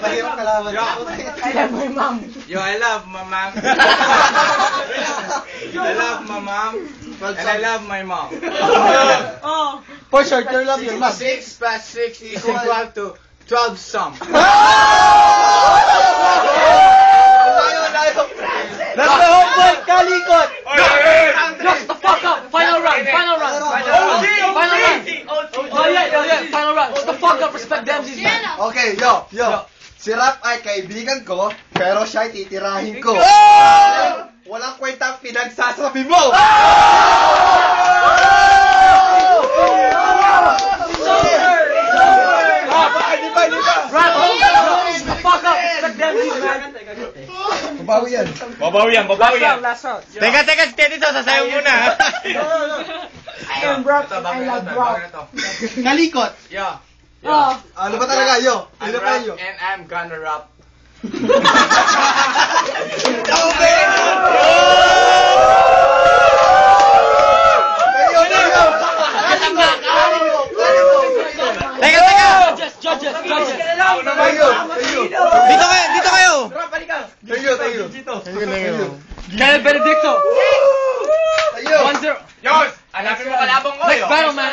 Mahirap kalaban. I love my mom. Yo, I love my mom. I love my mom. And I love my mom. Oh. For sure, you love your mom. 6 plus 6 is equal to 12 sum. That's the whole point, Kalikot! Just the fuck up. Final round. Final round. Oh yeah. Final round. Just the fuck up. Respect Dempsey's man. Okay, yo. Si Rap ay kaibigan ko, pero siya ay titirahin ko. Walang kwenta ang pinagsasabi mo! Rap, just the fuck up. Respect Dempsey's man. Babawi yan. Last round. Teka, steady to. Sasayaw muna. I am Brock and I love Brock. Kalikot! Yo. Ano ba talaga, yo? I'm Ano pa rap yo? and I'm gonna rap. Teka. Judges. Dito kayo. Tayo. Kenneth Benedicto. 1-0. Yos, hanapin mo kalabang ko. Next battle, man.